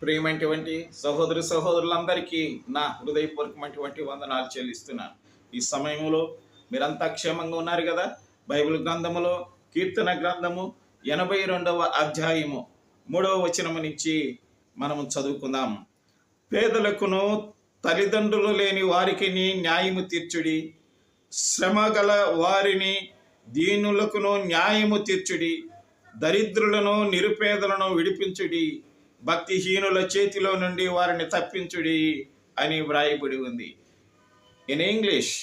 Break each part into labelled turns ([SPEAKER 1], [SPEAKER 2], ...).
[SPEAKER 1] ప్రియమైనటువంటి సహోదరులందరికీ నా హృదయపూర్వకమైనటువంటి వందనాలు చెల్లిస్తున్నాను. ఈ సమయంలో మీరంతా క్షేమంగా ఉన్నారు కదా? బైబిల్ గ్రంథములో కీర్తన గ్రంథము 82వ అధ్యాయము 3వ వచనము నుంచి మనము చదువుకుందాం. పేదలకును తల్లిదండ్రులు లేని వారికి న్యాయము తీర్చుడి, శ్రమగల వారిని దీనులకును న్యాయము తీర్చుడి, దరిద్రులను నిరుపేదలను విడిపించుడి, భక్తిహీనుల చేతిలో నుండి వారిని తప్పించుడి అని వ్రాయబడి ఉంది. In English,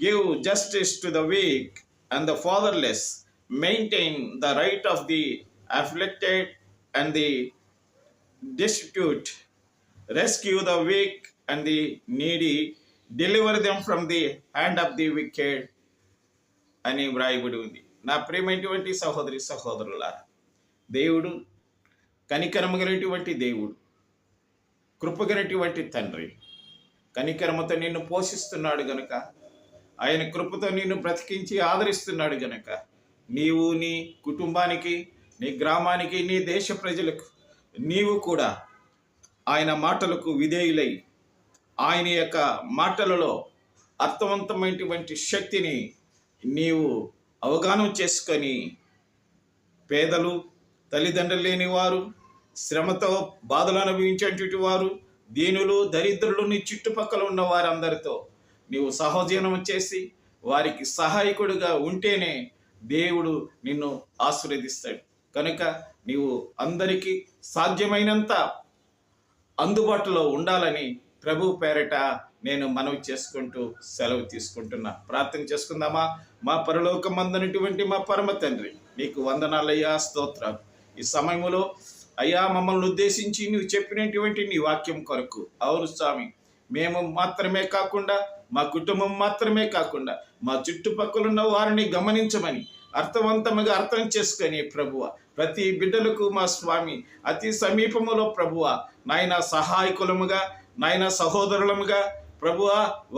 [SPEAKER 1] give justice to the week and the fatherless, maintain the right of the afflicted and the destitute, rescue the weak and the needy, deliver them from the hand of the wicked అని వ్రాయబడి ఉంది. నా ప్రియమైనటువంటి సహోదరులారా, దేవుడు కనికరము కలిగినటువంటి దేవుడు, కృపగలిగినటువంటి తండ్రి. కనికరముతో నిన్ను పోషిస్తున్నాడు గనుక, ఆయన కృపతో నిన్ను బ్రతికించి ఆదరిస్తున్నాడు గనుక, నీవు నీ కుటుంబానికి, నీ గ్రామానికి, నీ దేశ ప్రజలకు నీవు కూడా ఆయన మాటలకు విధేయులై, ఆయన యొక్క మాటలలో అర్థవంతమైనటువంటి శక్తిని నీవు అవగాహన చేసుకొని, పేదలు, తల్లిదండ్రులు లేని వారు, శ్రమతో బాధలు అనుభవించేటువంటి వారు, దీనులు, దరిద్రులు, నీ చుట్టుపక్కల ఉన్న వారందరితో నీవు సహజీవనం చేసి వారికి సహాయకుడిగా ఉంటేనే దేవుడు నిన్ను ఆశీర్వదిస్తాడు. కనుక నీవు అందరికీ సాధ్యమైనంత అందుబాటులో ఉండాలని ప్రభు పేరట నేను మనవి చేసుకుంటూ సెలవు తీసుకుంటున్నా. ప్రార్థన చేసుకుందామా? మా పరలోకమందునటువంటి మా పరమ తండ్రి, నీకు వందనాలయ్యా, స్తోత్రాలు. ఈ సమయంలో అయ్యా, మమ్మల్ని ఉద్దేశించి నువ్వు చెప్పినటువంటి నీ వాక్యం కొరకు, అవును స్వామి, మేము మాత్రమే కాకుండా, మా కుటుంబం మాత్రమే కాకుండా, మా చుట్టుపక్కల ఉన్న వారిని గమనించమని అర్థవంతముగా అర్థం చేసుకొని ప్రభువ, ప్రతి బిడ్డలకు మా స్వామి అతి సమీపములో ప్రభువ, నాయన సహాయకులముగా, నాయన సహోదరులముగా ప్రభువ,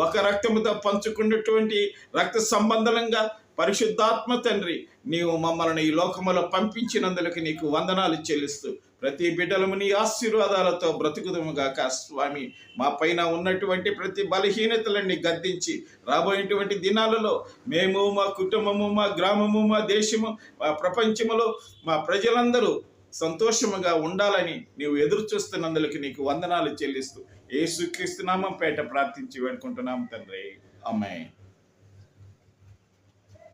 [SPEAKER 1] ఒక రక్తముతో పంచుకున్నటువంటి రక్త సంబంధంగా పరిశుద్ధాత్మ తండ్రి, నీవు మమ్మల్ని ఈ లోకములో పంపించినందులకు నీకు వందనాలు చెల్లిస్తూ, ప్రతి బిడ్డలము నీ ఆశీర్వాదాలతో బ్రతుకుదుముగాక స్వామి. మా పైన ఉన్నటువంటి ప్రతి బలహీనతలన్నీ గద్దించి రాబోయేటువంటి దినాలలో మేము, మా కుటుంబము, మా గ్రామము, మా దేశము, మా ప్రపంచములో మా ప్రజలందరూ సంతోషముగా ఉండాలని నీవు ఎదురు చూస్తున్నందుకు నీకు వందనాలు చెల్లిస్తూ యేసుక్రీస్తు నామం పేట ప్రార్థించి వేడుకుంటున్నాము తండ్రి. ఆమేన్.